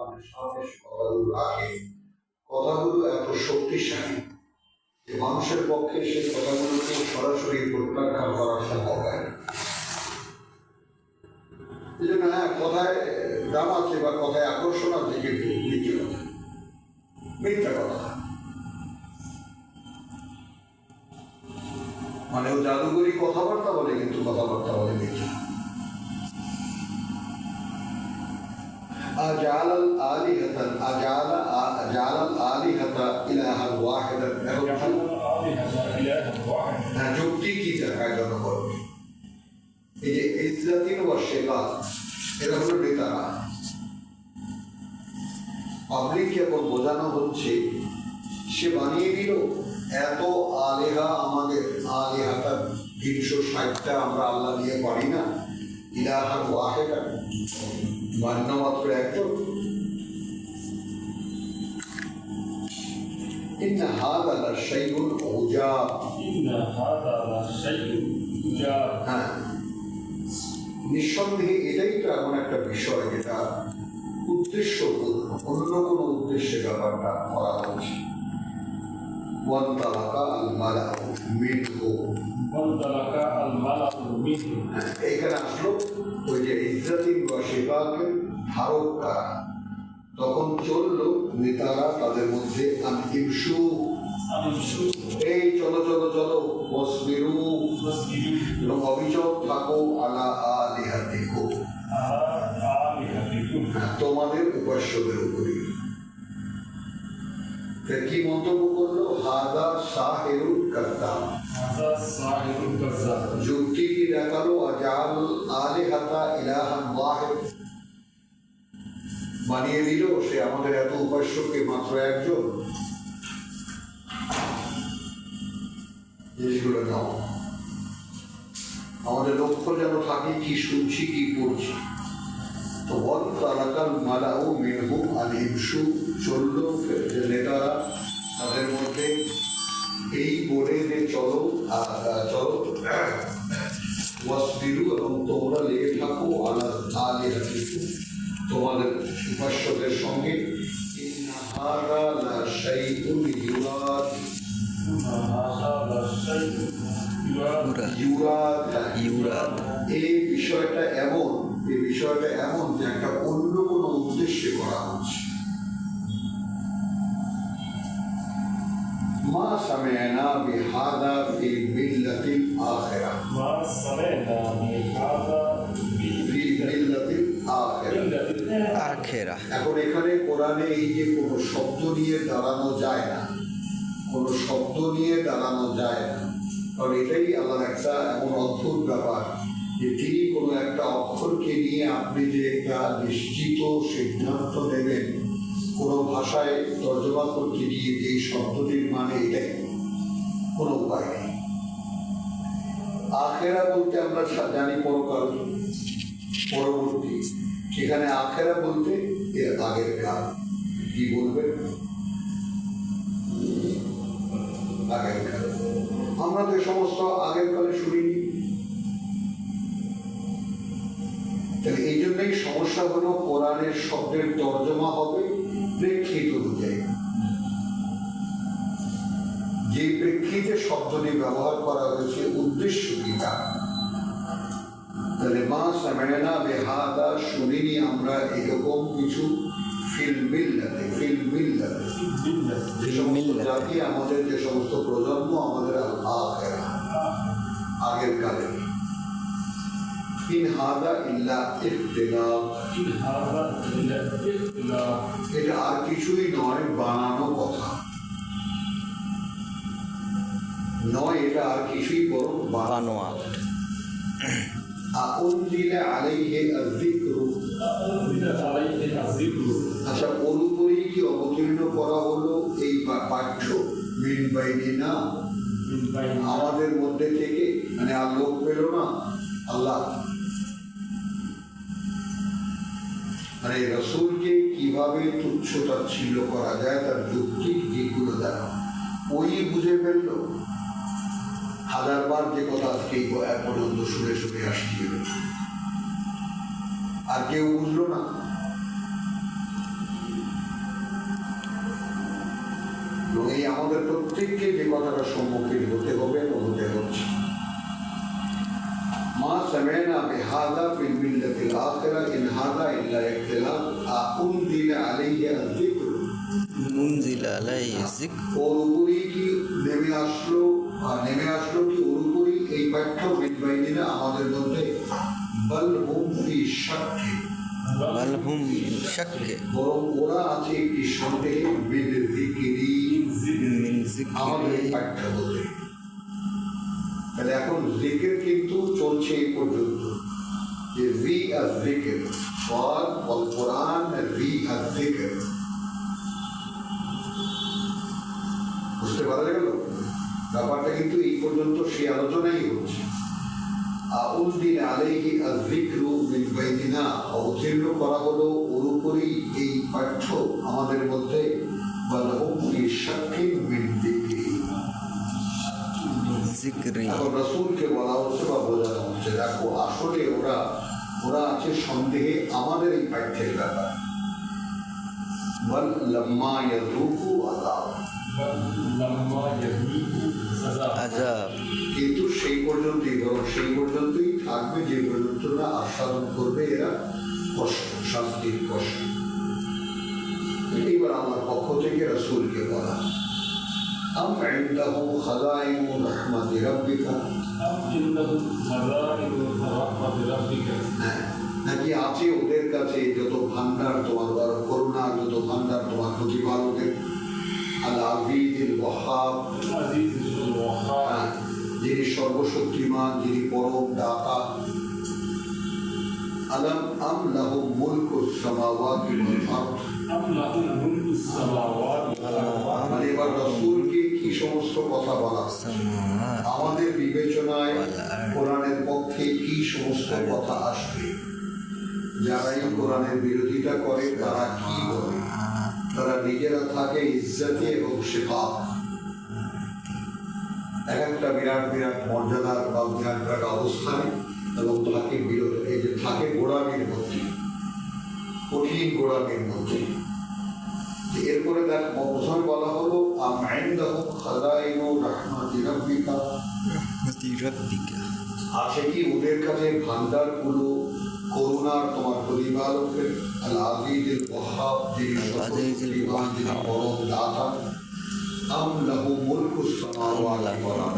কোরআনের সামনে কথাগুলো রাখে, কথাগুলো এত শক্তিশালী যে মানুষের পক্ষে সেই কথাগুলোকে সরাসরি প্রত্যাখ্যান করা সম্ভব হয় না। এই জন্য হ্যাঁ, কথায় দাম আছে বা কথায় আকর্ষণ আছে, কিন্তু মিথ্যে কথা, মিথ্যা কথা। মানে ও জাদুকরি কথাবার্তা বলে, কিন্তু কথাবার্তা বলে মিথ্যা। أجعل الآلهة إلها واحدا যুক্তি কি দেখায় জনগণ? এই যে ইজ্জাতিন ওয়া শিকার, এরা হলো নেতারা। পাবলিককে এখন বোঝানো হচ্ছে সে বানিয়ে দিল এত আলেহা, আমাদের আলেহাটা 360টা আমরা আল্লাহ নিয়ে পারি না, ইলাহা ওয়াহিদা, মান্য মাত্র একজন। ইন্না হাযা লাশাইউন উজাব, হ্যাঁ, নিঃসন্দেহে এটাই তো এমন একটা বিষয় যেটা উদ্দেশ্যপূর্ণ, অন্য কোনো উদ্দেশ্যে ব্যাপারটা করা হচ্ছে। ওয়ান্তালাকা আল মালাউ মিনহু, এইখানে আসলো ওই যে ইজ্জাতিন ওয়া শিকাকের ধারক কারা, তখন চললো নেতারা তাদের মধ্যে আনহিমসু, এই চলো চলো চলো, ওয়াসবিরু, এবং অবিচল থাকো, আলা আলিহাতিকুম, তোমাদের উপাস্যদের উপরে। কি মন্তব্য করলো? হাদা সাহিরুল কাযযাব, যুক্তি কি দেখালো? আজাল আলিহাতা ইলাহান ওয়াহিদ, বানিয়ে দিল সে আমাদের এত উপাস্যকে মাত্র একজন। জিনিসগুলো নাও, আমাদের লক্ষ্য যেন থাকে কি শুনছি কি পড়ছি। তো ওয়ান্তালাকাল মালাউ মিনহুম আনহিমসু, চললো নেতারা তাদের মধ্যে এই বলে যে চলো চলো, ওয়াসবিরু, এবং তোমরা লেগে থাকো, আলা আলিহাতিকুম, তোমাদের উপাস্যদের সঙ্গে। ইন্না হাযা লাশাইউন ইউরাদ, এই বিষয়টা এমন, এই বিষয়টা এমন যে একটা অন্য কোনো উদ্দেশ্যে করা হচ্ছে। মা সামি'না বিহাযা ফি মিল্লাতিল আখিরা, মা সামি'না বিহাযা ফি মিল্লাতিল আখিরা। এখন এখানে কোরআনে এই যে কোনো শব্দ নিয়ে দাঁড়ানো যায় না, কোনো শব্দ নিয়ে দাঁড়ানো যায় না, কারণ এটাই আল্লাহর একটা এমন অদ্ভুত ব্যাপার যে তিনি কোনো একটা অক্ষরকে নিয়ে আপনি যে একটা নিশ্চিত সিদ্ধান্ত নেবেন কোনো ভাষায় তর্জমা করতে গিয়ে যে এই শব্দটির মানে এটাই, কোনো উপায় নেই। আখেরা বলতে আমরা জানি পরকাল, পরবর্তী, এখানে আখেরা বলতে এর আগের কাল। কি বলবেন? আগের কাল। আমরা তো সমস্ত আগের কালে শুনিনি। তাহলে এই জন্যই সমস্যা হলো কোরআনের শব্দের তর্জমা হবে প্রেক্ষিত অনুযায়ী। যে প্রেক্ষিতে শব্দটি ব্যবহার করা হয়েছে উদ্দেশ্য কি তা। তাহলে মা সামি'না বিহাযা, শুনিনি আমরা এরকম কিছু, ফিল মিল্লাতি, ফিল মিল্লাতি, যে সমস্ত জাতি, আমাদের যে সমস্ত প্রজন্ম, আমাদের আখিরা, আগের কালে। ইন হাযা ইল্লা ইখতিলাফ, এটা আর কিছুই নয়, বানানো কথা নয়, এটা আর কিছুই বরং বানোয়া। আউনজিলা আলাইহি আয-যিকরু, আচ্ছা, ওর উপরেই কি অবতীর্ণ করা হলো এই পাঠ্য? মিন বাইনিনা, আমাদের মধ্যে থেকে, মানে আর লোক পেল না আল্লাহ। মানে রাসূলকে কিভাবে তুচ্ছ তাচ্ছিল্য করা যায় তার যৌক্তিক দিকগুলো দ্বারা ওই বুঝে ফেলল। হাজারবার যে কথা আজকে এক পর্যন্ত শুনে শুনে আসছিল, আর কেউ বুঝলো না। এবং এই আমাদের প্রত্যেককে যে কথাটা সম্মুখীন হতে হবে এবং হতে হচ্ছে। মা সামি'না বিহাযা ফিল মিল্লাতিল আখিরা ইন হাযা ইল্লা ইখতিলাফ উনজিলা আলাইহি আয-যিকর। উনজিলা আলাইহি যিকর, ওর উপরই কি নেমে আসলো কি ওর উপরই এই পাঠ্য বিদ্বাইনীরা আমাদের মধ্যে বাল হুম ফি শাক্কি, বাল হুম মিন শাক্কি, বরং ওরা আছে একটি সন্দেহে মিন যিকরি, মিন আমাদের এই যিকরি। পাঠ্য বলতে। তাহলে এখন জিকির কিন্তু চলছে এই পর্যন্ত, যে জি আর জিকির, ওয়াল কোরআন জি আর জিকির। বুঝতে পারা গেল ব্যাপারটা, কিন্তু এই পর্যন্ত সেই আলোচনাই হচ্ছে। উনজিলা আলাইহি আয-যিকরু মিন বাইনিনা, অবতীর্ণ করা হলো ওর উপরই এই পাঠ্য আমাদের মধ্যে। বাল হুম ফি শাক্কিন মিন যিকরি। এখন রাসূলকে বলা হচ্ছে বা বোঝানো হচ্ছে, দেখো আসলে ওরা আছে সন্দেহে আমাদের এই পাঠ্যের ব্যাপার। বাল লাম্মা ইয়াযুকু আযাব, আযাব, কিন্তু সেই পর্যন্তই, বরং সেই পর্যন্তই থাকবে যে পর্যন্ত না আস্বাদন করবে এরা কষ্ট, শাস্তির কষ্ট। এইবার আমার পক্ষ থেকে রাসূলকে বলা, আম ইনদাহুম খাযাইনু রাহমাতি রাব্বিকা, নাকি আছে ওদের কাছে যত ভান্ডার তোমার করুণা, যত ভান্ডার তোমার প্রতিপালকের। আল আজিজুল ওয়াহ্হাব, যিনি সর্বশক্তিমান, যিনি পরম দাতা। আলাম আম লাহুম মুলকুস সামাওয়াতি ওয়াল আরদ, মানে এবার রাসূলকে কি সমস্ত কথা বলা, আমাদের বিবেচনায় কোরআনের পক্ষে কি সমস্ত কথা আসবে। যারা এই কোরআনের বিরোধিতা করে তারা কি বলে, তারা নিজেরা থাকে ইজ্জতে এবং শিফাত, এক একটা বিরাট বিরাট মর্যাদার বা বিরাট বিরাট অবস্থানে, এবং থাকে বিরোধ, এই যে থাকে গোড়ামির মধ্যে, কঠিন গোড়ামির মধ্যে। এরপরে দেখ প্রথমে বলা হলো আম ইনদাহুম খাযাইনু রাহমাতি রাব্বিকা, আছে কি ওদের কাছে ভান্ডারগুলো করুণার তোমার প্রতিপালকের। আল আজিজুল ওয়াহ্হাব, যিনি সর্বশক্তিমান, যিনি পরম দাতা। আম লাহুম মুলকুস সামাওয়াতি ওয়াল আরদ,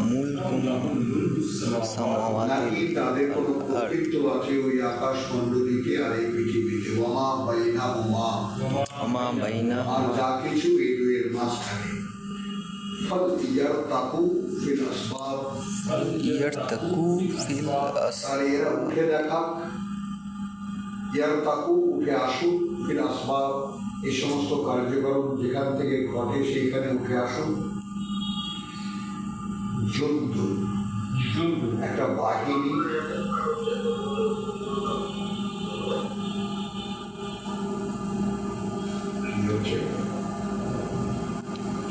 নাকি তাদের কোনো কর্তৃত্ব আছে ওই আকাশ মণ্ডলীতে আর এই পৃথিবীতে। ওয়ামা বাইনাহুমা, আর যা কিছু এই দুয়ের মাঝখানে। ফালইয়ারতাকু ফিল আসবাব, তাহলে এরা উঠে দেখাক, ইয়ারতাকু উঠে আসুক, ফিল আসবাব এই সমস্ত কার্যক্রম যেখান থেকে ঘটে সেইখানে উঠে আসুন। জন্তু একটা বাহিনী,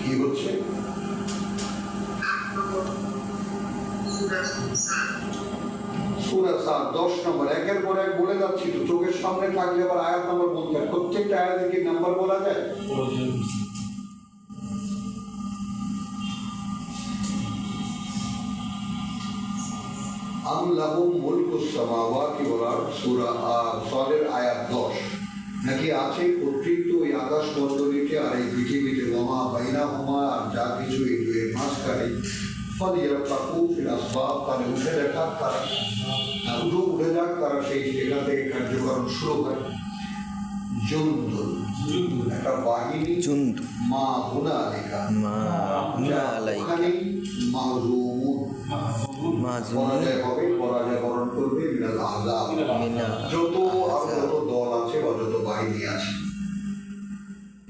কি হচ্ছে সূরা সাদ 10 নম্বর, একের পর এক বলে যাচ্ছি তো, চোখের সামনে থাকলে আবার আয়াত নম্বর বলতে হয়, প্রত্যেকটা আয়াতে কি নাম্বার বলা যায়? আম লাহুম মুলকুস সামাওয়াতি ওয়াল আরদ, সূরা সাদের আয়াত 10, নাকি আছে কর্তৃত্ব ওই আকাশ মণ্ডলীতে আর এই পৃথিবীতে। ওয়ামা বাইনাহুমা, আর যা কিছু এই দুয়ের মাঝখানে। ফালইয়ারতাকু ফিল আসবাব, তাহলে উঠে দেখাক তারা, উঠে যাক তারা, সেই সেখান থেকে কার্যক্রম শুরু হয়। জন্তু একটা বাহিনী, মা হুনালিকা, ওখানেই মাহজুমুন, পরাজয় হবে, পরাজয় বরণ করবে। মিনাল আহজাব, যত দল আছে বা যত বাহিনী আছে।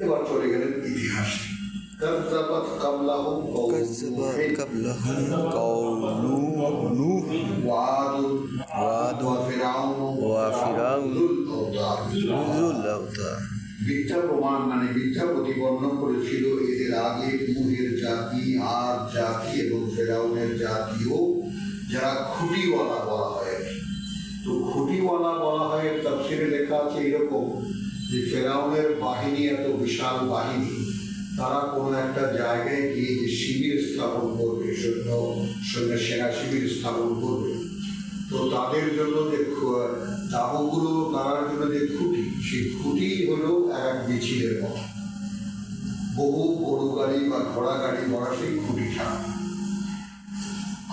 এবার চলে গেলেন ইতিহাসে। كذبت قبلهم قوم نوح وعاد وفرعون ذو الأوتاد। মিথ্যা প্রমাণ মানে মিথ্যা প্রতিপন্ন করেছিল এদের আগে নূহের জাতি, আদ জাতি এবং ফেরাউনের জাতিও, যারা খুঁটিওয়ালা বলা হয়। তো খুঁটিওয়ালা বলা হয়, তাফসীরে লেখা আছে এরকম যে ফেরাউনের বাহিনী এত বিশাল বাহিনী, তারা কোনো একটা জায়গায় গিয়ে যে শিবির স্থাপন করবে, সেনা শিবির স্থাপন করবে, তো তাদের জন্য যে তাঁবুগুলো তারার জন্য যে খুঁটি, সেই খুঁটি হলো এক মিছিলের মতো, বহু গরু গাড়ি বা ঘোড়া গাড়ি ভরা সেই খুঁটিটা।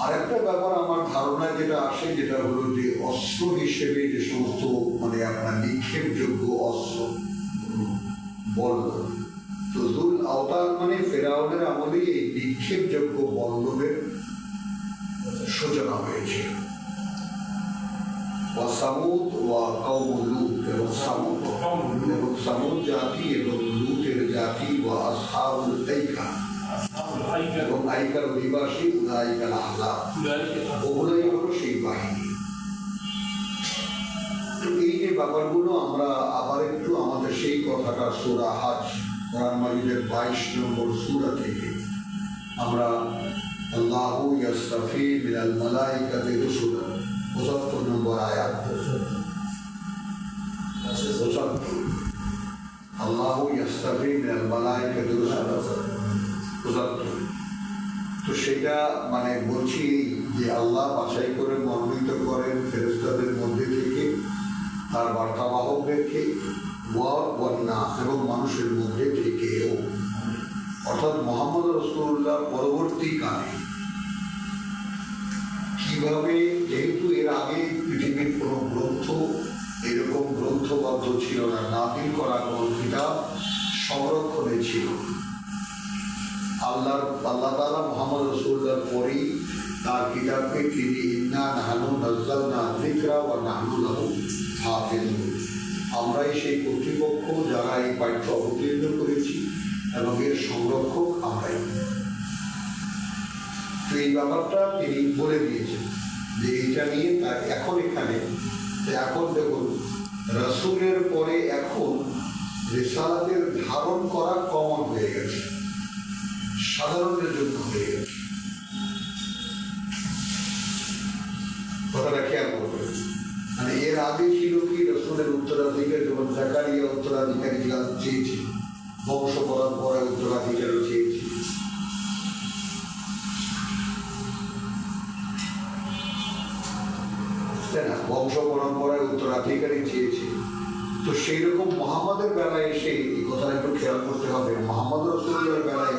আরেকটা ব্যাপার আমার ধারণায় যেটা আসে, যেটা হলো যে অস্ত্র হিসেবে যে সমস্ত মানে আপনার নিক্ষেপযোগ্য অস্ত্র বলল, তো দুল আওতার মানে ফেরাউনের আমলেই এই নিক্ষেপযোগ্য বল্লভের সূচনা হয়েছিল। সামুদ ওয়া কওম লূত, এবং সামুদ জাতি এবং লূতের জাতি ওয়া আসহাবুল আইকা, এবং আইকার অধিবাসী উলাইকাল আহজাব, ওগুলোই হলো সেই বাহিনী। এই যে ব্যাপারগুলো আমরা আবার একটু আমাদের সেই কথাটা সূরা হজ, কোরআন মাজিদের 22 নম্বর সূরা থেকে আমরা আল্লাহু ইয়াসতাফি মিনাল মালাইকাতি রুসুলান 75 নম্বর আয়াত, 75 আল্লাহু ইয়াসতাফি মিনাল মালাইকাতি রুসুলান 75। তো সেটা মানে বলছি যে আল্লাহ বাছাই করে মনোনীত করেন ফেরেশতাদের মধ্যে থেকে তার বার্তাবাহকদেরকে, এবং মানুষের মধ্যে থেকেও, অর্থাৎ মুহাম্মদ রাসূলুল্লাহ পরবর্তীকালে কিভাবে, যেহেতু এর আগে পৃথিবীর কোনো গ্রন্থ এরকম গ্রন্থবদ্ধ ছিল না, নাযিল করা কোনো কিতাব সংরক্ষণে ছিল, আল্লাহ তাআলা মুহাম্মদ রাসূলুল্লাহর পরেই তার কিতাবকে তিনি ইন্না নাহনু নাযালনা যিকরা ওয়া নাহনু লাহু হাফিজুন, আমরাই সেই কর্তৃপক্ষ যারা এই পাঠ্য অবতীর্ণ করেছি এবং এর সংরক্ষক আমরাই। তো এই ব্যাপারটা তিনি বলে দিয়েছেন যে এইটা নিয়ে তার এখন এখানে, এখন দেখুন রাসূলের পরে এখন রিসালাতের ধারণ করা কমন হয়ে গেছে, সাধারণের জন্য হয়ে গেছে। কথাটা খেয়াল করবেন, মানে এর আগে ছিল কি রাসূলের উত্তরাধিকার, যেমন জাকারিয়া উত্তরাধিকারী চেয়েছিল, বংশ পরম্পরায় উত্তরাধিকারী চেয়েছিল, তাই না, বংশ পরম্পরায় উত্তরাধিকারী চেয়েছিল। তো সেই রকম মুহাম্মদের বেলায় এসে এই কথাটা একটু খেয়াল করতে হবে, মুহাম্মদ রাসূলুল্লাহর বেলায়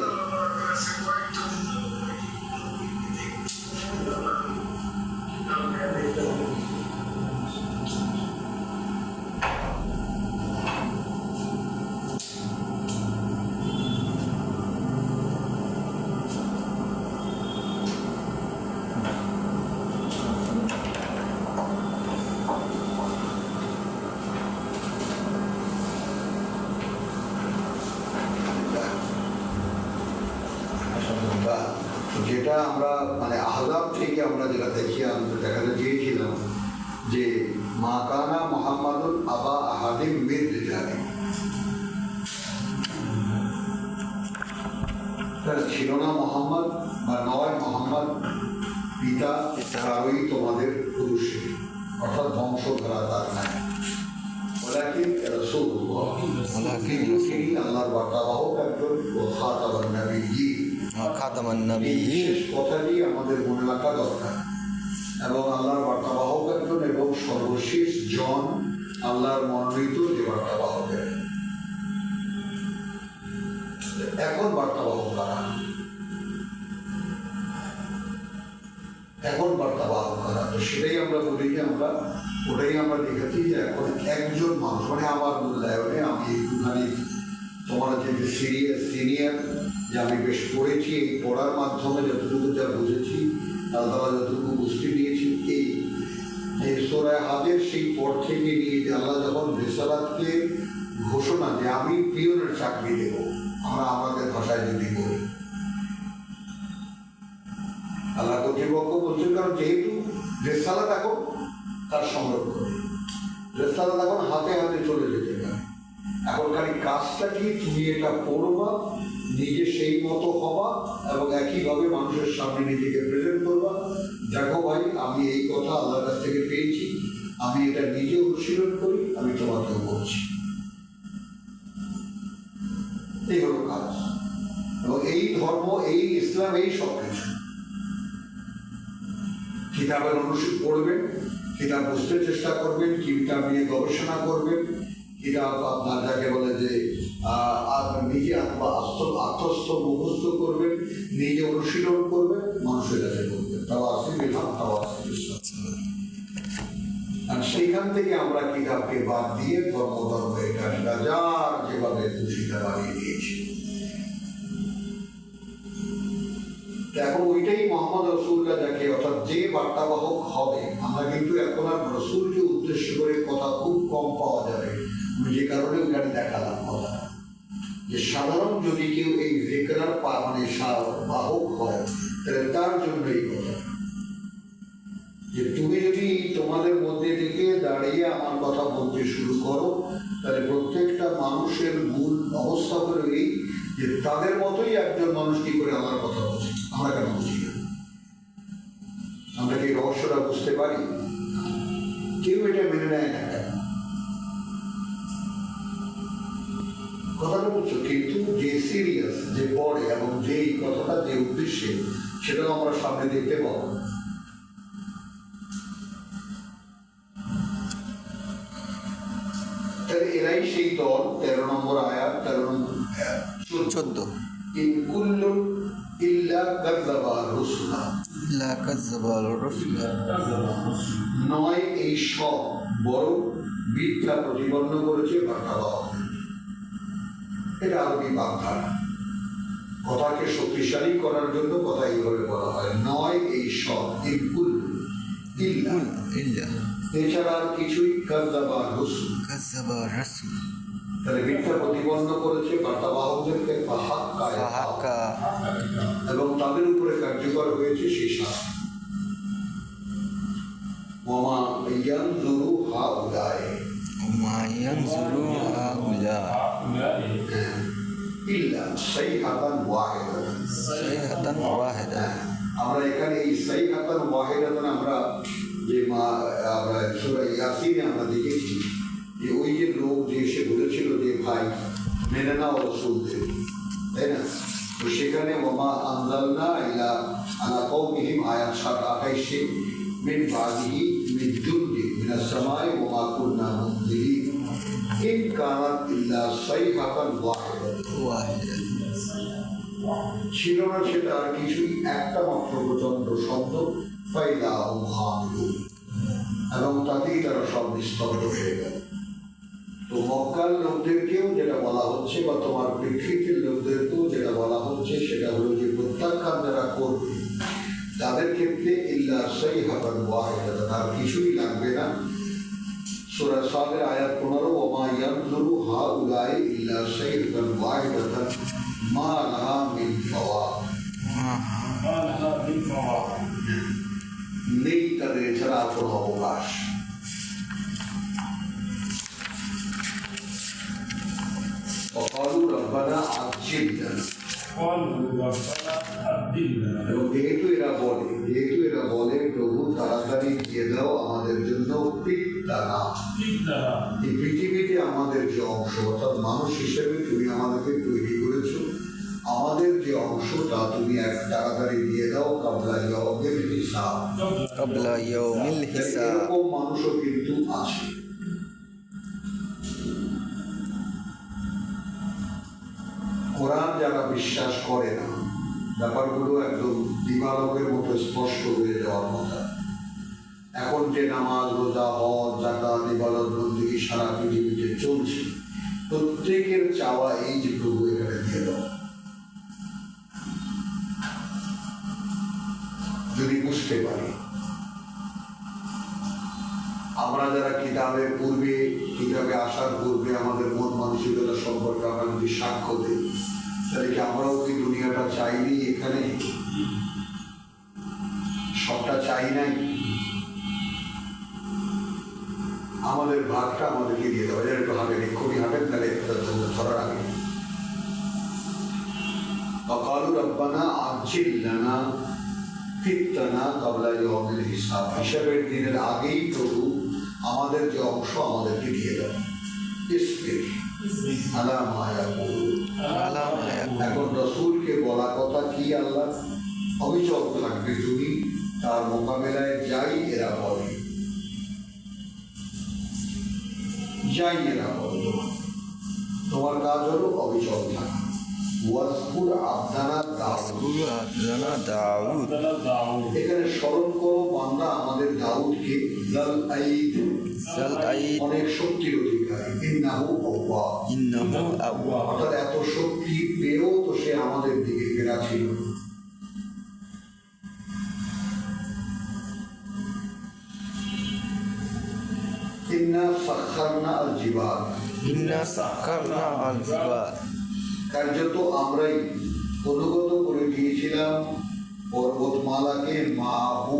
যেটা আমরা মানে আহজাব থেকে আমরা যেটা দেখাতে চেয়েছিলাম যে মা কানা মুহাম্মাদুন আবা আহাদিম মির রিজালিকুম, ছিল না মুহাম্মদ বা নয় মুহাম্মদ পিতা কারোই তোমাদের পুরুষের, অর্থাৎ বংশধারা তার নাই, ওয়ালাকিন রাসূলুল্লাহ, তিনি আল্লাহর বার্তাবাহক একজন, ও খাতামান নবিয়্যিন, খাতামান নবিয়্যিন, কথাটি আমাদের মনে রাখা দরকার, এবং আল্লাহর বার্তাবাহক একজন এবং সর্বশেষ জন আল্লাহর মনোনীত যে বার্তাবাহকের। এখন বার্তাবাহক কারা, এখন বার্তাবাহক কারা, তো সেটাই আমরা বলি যে ওটাই আমরা দেখেছি যে এখন একজন মানুষ, মানে আমার মূল্যায়নে আমি একটুখানি তোমরা যে সিনিয়র যে আমি বেশ পড়েছি, এই পড়ার মাধ্যমে যতটুকু যা বুঝেছি, আল্লাহ যতটুকু বুঝতে দিয়েছি, এই যে সূরা হজের সেই পর থেকে নিয়ে যে আল্লাহ যখন রিসালাতকে ঘোষণা যে আমি পিয়নের চাকরি দেব, আমরা আমাদের ভাষায় যদি বলি, আল্লাহ কর্তৃপক্ষ বলছেন, কারণ যেহেতু রিসালাত এখন তার সংরক্ষণ, রিসালাত এখন হাতে হাতে চলে যেতে পারে, এখন খালি কাজটা কি তুমি এটা পড়বা, নিজে সেই মতো হবা এবং একইভাবে মানুষের সামনে নিজেকে প্রেজেন্ট করবা, দেখো ভাই আমি এই কথা আল্লাহর কাছ থেকে পেয়েছি, আমি এটা নিজে অনুশীলন করি, আমি তোমাকেও বলছি, এই হলো কাজ। এবং এই ধর্ম, এই ইসলাম, এই সব কিছু কিতাবের অনুষ্ঠিত করবেন, কিতাব বুঝতে চেষ্টা করবেন, কিতাব নিয়ে গবেষণা করবেন, কিতাব আপনার যাকে বলে যে নিজে আত্মস্থ মুখস্থ করবেন, নিজে অনুশীলন করবেন, মানুষের কাছে করবেন, তাও আসি বিধান, তাও আসি বিশ্বাস। আর সেইখান থেকে আমরা কিতাবকে বাদ দিয়ে ধর্ম এটা যার যেভাবে খুশিটা বানিয়ে দিয়েছি। এখন ওইটাই মোহাম্মদ রসুল্লাহ যাকে, অর্থাৎ যে বার্তাবাহক হবে, আমরা কিন্তু এখন আর রসুলকে উদ্দেশ্য করে কথা খুব কম পাওয়া যাবে, যে কারণে ওইখানে দেখালাম কথা যে সাধারণ যদি কেউ এই জিকরার মানে বাহক হয় তাহলে তার জন্য এই কথা যে তুমি যদি তোমাদের মধ্যে থেকে দাঁড়িয়ে আমার কথা বলতে শুরু করো, তাহলে প্রত্যেকটা মানুষের মূল অবস্থা হলো এই যে তাদের মতোই একজন মানুষ কি করে আমার কথা বলছে, আমরা কেন বুঝি না? আমরা কি রহস্যটা বুঝতে পারি? কেউ এটা মেনে নেয় না কেন? কথাটা বুঝছো? কিন্তু যে সিরিয়াস, যে পড়ে এবং যে এই কথাটা যে উদ্দেশ্যে, সেটাও আমরা সামনে দেখতে পাবো। তাহলে এরাই সেই দল, 13 নম্বর আয়াত, 13 নম্বর 14 ইন কুল্লু ইল্লা কাযযাবা রুসুলা, ইল্লা কাযযাবা রাসূলা, নয় এই সব বরং মিথ্যা প্রতিপন্ন করেছে বার্তাবাহক। এটা আরবি বাগধারা, কথাকে শক্তিশালী করার জন্য কথা এইভাবে বলা হয়, নয় এই সব, ইন কুল্লু ইল্লা, এছাড়া আর কিছুই কাযযাবা রুসুল, কাযযাবা রাসূল, তাহলে মিথ্যা প্রতিপন্ন করেছে বার্তাবাহকদেরকে, ফাহাক্কা, এবং তাদের উপরে কার্যকর হয়েছে সেই শাস্তি। ওমা ইয়ানজুরু হাউলাই, ওমা ইয়ানজুরু হাউলা ইল্লা সাইহাতান ওয়াহিদাতান, সাইহাতান ওয়াহিদাতান। আমরা এখানে এই সাইহাতান ওয়াহিদাতান আমরা যে আমরা সূরা ইয়াসিনে আমরা দেখেছি যে ওই যে লোক যে এসে বলেছিল যে ভাই মেনে নাও রাসূলদের, তাই না? তো সেখানে ওমা আনজালনা ইলা আলা কওমিহিম আয়াত 28 মিন বাদিহি মিন জুনদি মিনাস সামাই ওমা কুননা মুনজিরিন ইন কানাত ইল্লা সাইহাতান ওয়াহিদাতান, ছিল না সেটা আর কিছুই, একটা মাত্র প্রচন্ড শব্দ, ফাইদাহুম খামিদুন, এবং তাতেই তারা সব নিস্তব্ধ হয়ে গেল। তো মক্কার লোকদেরকেও যেটা বলা হচ্ছে, বা তোমার পৃথিবীর লোকদেরকেও যেটা বলা হচ্ছে, সেটা হলো যে প্রত্যাখ্যান যারা করবে তাদের ক্ষেত্রে ইল্লা সাইহাতান ওয়াহিদাতান, আর কিছুই লাগবে না। সূরা সাদের আয়াত 15, ওমা ইয়ানজুরু হাউলাই ইল্লা সাইহাতান ওয়াহিদাতান মা লাহা মিন ফাওয়াদ, নেই তাদের এছাড়া কোনো অবকাশ। وقالوا ربنا عجلنا, এবং যেহেতু এরা বলে প্রভু তাড়াতাড়ি দিয়ে দাও আমাদের জন্য পিত্তানা, এই পৃথিবীতে আমাদের যে অংশ, অর্থাৎ মানুষ হিসেবে তুমি আমাদেরকে তৈরি করেছো, আমাদের যে অংশ তা তুমি এক তাড়াতাড়ি দিয়ে দাও, কাবলা ইয়াউমিল হিসাব, কাবলা ইয়াউমিল হিসাব। এরকম মানুষও কিন্তু আছে। কোরআন যারা বিশ্বাস করে না, ব্যাপারগুলো একদম দিবালোকের মতো স্পষ্ট হয়ে যাওয়ার কথা। এখন যে নামাজ, রোজা, হজ, যাকাত, ইবাদত, বন্দেগী সারা পৃথিবীতে চলছে, প্রত্যেকের চাওয়া এই যে প্রভু এখানে দিয়ে দাও। যদি বুঝতে পারি, আমরা যারা কিতাবে আসার পূর্বে আমাদের মন মানসিকতা সম্পর্কে আমরা যদি সাক্ষ্য দিই, তাহলে কি আমরাও কি দুনিয়াটা চাইনি? এখানে সবটা চাই নাই, আমাদের ভাগটা আমাদেরকে দিয়ে দেওয়া যায়। একটু হাঁটেন, এক্ষুনি হাঁটেন, তাহলে ধরার আগে وقالوا ربنا عجل لنا فِتْنَا قبل يوم الحساب, হিসাবের দিনের আগেই প্রভু আমাদের যে অংশ আমাদেরকে দিয়ে দাও। ইসবির আলা মা ইয়াকুলুন, على ما يكون এখন রসুলকে বলা কথা কি আল্লাহ, অবিচল থাকবে তুমি, তার মোকাবেলায় যাই এরা বলে, যাই এরা বলে, তোমার কাজ হলো অবিচল থাকা। ওয়াজকুর আবদানা দাউদ, عبدنا داود এখানে স্মরণ করো বান্দা আমাদের দাউদকে, জাল আইদ, ذا الأيد অনেক শক্তির অধিকারী, ইন্নাহু আওয়াব, إنه أواب অর্থাৎ এত শক্তি পেয়েও তো সে আমাদের দিকে ফেরা ছিল। ইন্না সাখখারনা আল জিবাল, إنا سخرنا الجبال কার্যত আমরাই অনুগত করে দিয়েছিলাম পর্বতমালাকে মাহু,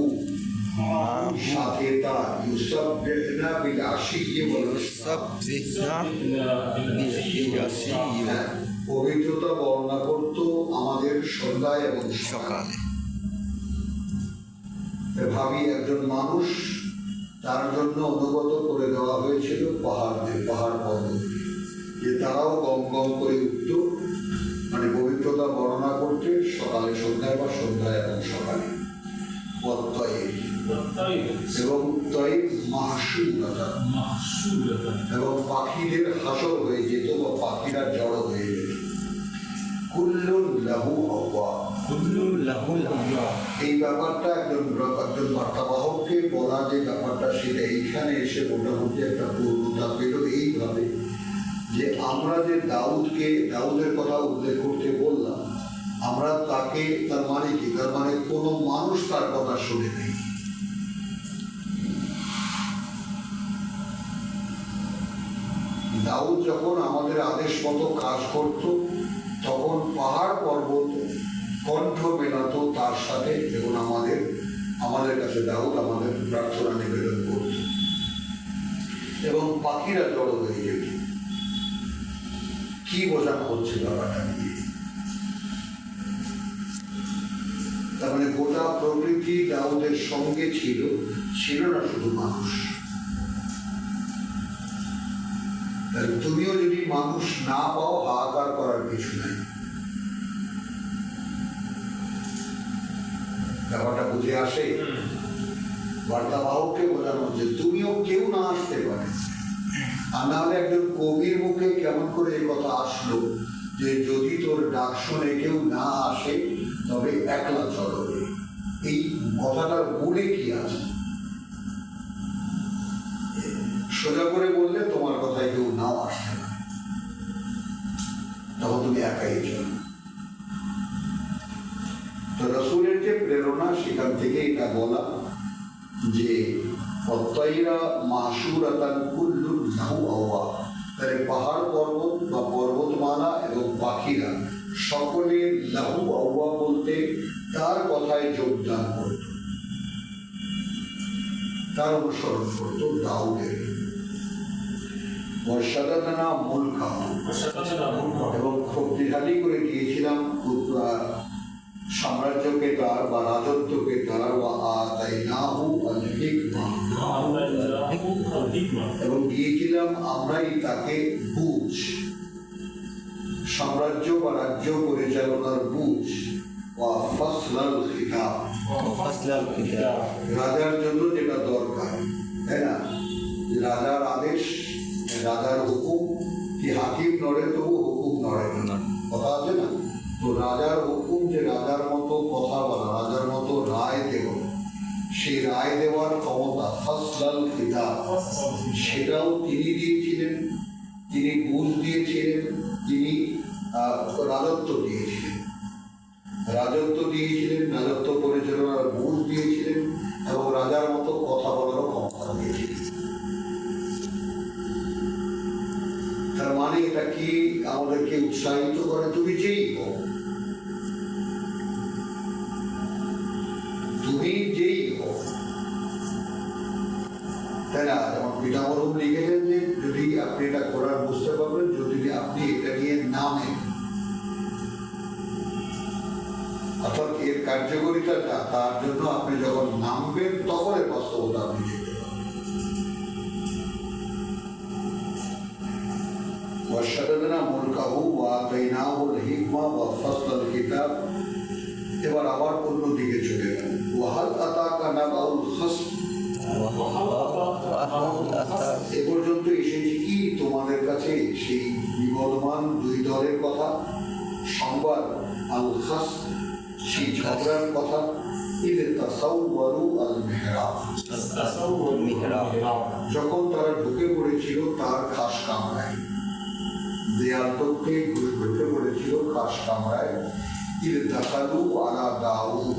সাথে তার ইউসাববিহনা বিল আশিয়্যি ওয়াল ইসরাফ, سبحنا بالعشي হ্যাঁ, পবিত্রতা বর্ণনা করত আমাদের সন্ধ্যায় এবং সকালে। সকালে ভাবি একজন মানুষ, তার জন্য অনুগত করে দেওয়া হয়েছিল পাহাড় পর্বত, যে তারাও গম গম করে উঠত, মানে পবিত্রতা বর্ণনা করতে সকালে সন্ধ্যায় বা সন্ধ্যায় এবং সকালে। এবং তৈব মাহসুরতা, এবং পাখিদের হাসর হয়ে যেত বা পাখিরা জড়ো হয়ে যেত। কুল্লুন লাহু আওয়াব, كل له الأواب এই ব্যাপারটা একজন বার্তাবাহককে বলা, যে ব্যাপারটা সেটা এইখানে এসে মোটামুটি একটা পূর্ণতা পেল এইভাবে যে আমরা যে দাউদের কথা উল্লেখ করতে বললাম, আমরা তাকে, তার মানে কি, তার মানে কোনো মানুষ তার কথা শুনে নেই। দাউদ যখন আমাদের আদেশ মতো কাজ করত, তখন পাহাড় পর্বত কণ্ঠ মেলাতো তার সাথে, এবং আমাদের কাছে দাউদ আমাদের প্রার্থনা নিবেদন করত, এবং পাখিরা জড়ো হয়ে যেত। কি বোঝানো হচ্ছে ব্যাপারটা নিয়ে? তার মানে গোটা প্রকৃতি দাউদের সঙ্গে ছিল, ছিল না শুধু মানুষ। তাহলে তুমিও যদি মানুষ না পাও, হাহাকার করার কিছু নাই। ব্যাপারটা বুঝে আসে? বার্তাবাহককে বোঝানো যে তুমিও কেউ না আসতে পারে। আর না হলে একজন কবির মুখে কেমন করে এই কথা আসলো যে যদি তোর ডাক শুনে কেউ না আসে তবে একলা চলবে। এই কথাটার মূলে কি আছে? সোজা করে বললে তোমার কথায় কেউ নাও আসবে না, তখন তুমি একাই চলো। তো রসুলের যে প্রেরণা, সেখান থেকে এটা বলা যে অত্যাইরা মাসুরাতান কুল্লুন লাহু আওয়াব, তাহলে পাহাড় পর্বত বা পর্বতমালা এবং পাখিরা সকলে লাহু আওয়াব বলতে তার কথায় যোগদান করত, তার অনুসরণ করত দাউদের। বর্ষাদানা মূল খাওয়া, এবং শক্তিশালী করে দিয়েছিলাম সাম্রাজ্যকে তার বা রাজত্বকে তার, বা আতাইনাহু আল হিকমা, এবং দিয়েছিলাম আমরাই তাকে বুঝ, সাম্রাজ্য বা রাজ্য পরিচালনার বুঝ, বা ফাসলাল খিতাব, وفصل الكتاب রাজার জন্য যেটা দরকার, তাই না? রাজার আদেশ, রাজার হুকুম, কি হাকিম নড়ে তবু হুকুম নড়ে না, কথা আছে না? তো রাজার হুকুম, যে রাজার মতো কথা বলা, রাজার মতো রায় দেওয়া, সেই রায় দেওয়ার ক্ষমতা, ফাসলাল খিতাব, সেটাও তিনি দিয়েছিলেন। তিনি বুঝ দিয়েছিলেন, তিনি রাজত্ব দিয়েছিলেন, রাজত্ব পরিচালনার বুঝ দিয়েছিলেন, এবং রাজার মতো কথা বলারও ক্ষমতা দিয়েছিলেন। তার মানে এটা কি আমাদেরকে উৎসাহিত করে? তুমি যেই হও, তুমি যেই হও, তাই না? যেমন পিতামরম লিখেছেন যে যদি আপনি এটা করার বুঝতে পারবেন, যদি আপনি এটা নিয়ে নামেন, অর্থাৎ এর কার্যকারিতা যা, তার জন্য আপনি যখন নামবেন তখন এর বাস্তবতা আপনি দেখতে পাবেন। ওয়াশাদাদনা মুলকাহু ওয়া আতাইনাহু কিতাব। এবার আবার অন্য দিকে চলে গেল। ওয়াহাল আতাকা নাবাউল খাসম, এ পর্যন্ত এসেছে কি তোমাদের কাছে সেই বিবদমান দুই দলের কথা, সংবাদ, আল খাস, সেই ঝগড়ার কথা। ইযে তাসাওয়ারু আল মিহরাব, যখন তারা ঢুকে পড়েছিল তার খাস কামরায়, দেয়াল টপকে ঢুকে পড়েছিল খাস কামরায়। ইযে দাখালু আলা দাউদ,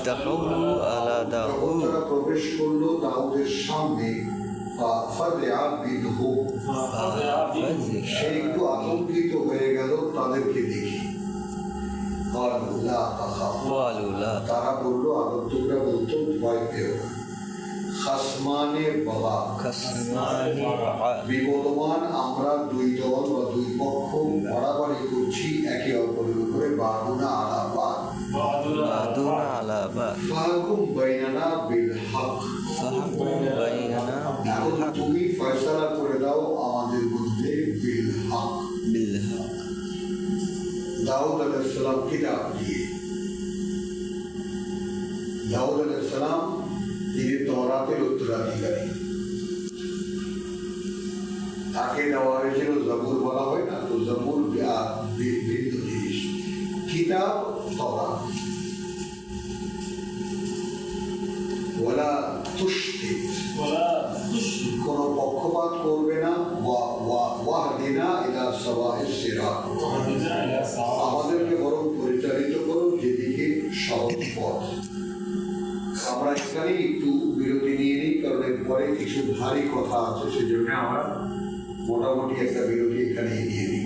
যখন তারা প্রবেশ করলো দাউদের সামনে, ফাযিআ বিনহু, সে একটু আতঙ্কিত হয়ে গেল তাদেরকে দেখে। ক্বালু লা তাখাফ, তারা বলল, আগন্তুকরা বলতো, ভয় পেও না। খাসমানে বাবা, বিবদমান আমরা দুই দল বা দুই পক্ষ বাড়াবাড়ি করছি একে অপরের উপরে, বাদুনা আলা বাদ, ফাহকুম বাইনানা বিল হক, এখন তুমি ফয়সালা করে দাও আমাদের মধ্যে বিল হক, দাউদ আলাইহিস সালাম কিতাব দিয়ে। দাউদ আলাইহিস সালাম তিনি তওরাতের উত্তরাধিকারী, তাকে দেওয়া হয়েছিল জবুর, বলা হয় না, তো জবুর ভিন্ন জিনিস, কিতাব তওরাত। ওয়ালা তুশতিত, কোনো পক্ষপাত করবে না। ওয়াহদিনা ইলা সাওয়াইস সিরাত, আমাদেরকে বরং পরিচালিত করো যেদিকে সহজ পথ। আমরা এখানে একটু বিরতি নিয়ে নিই, কারণ এরপরে কিছু ভারী কথা আছে, সেজন্য আমরা মোটামুটি একটা বিরতি এখানে নিয়ে নিই।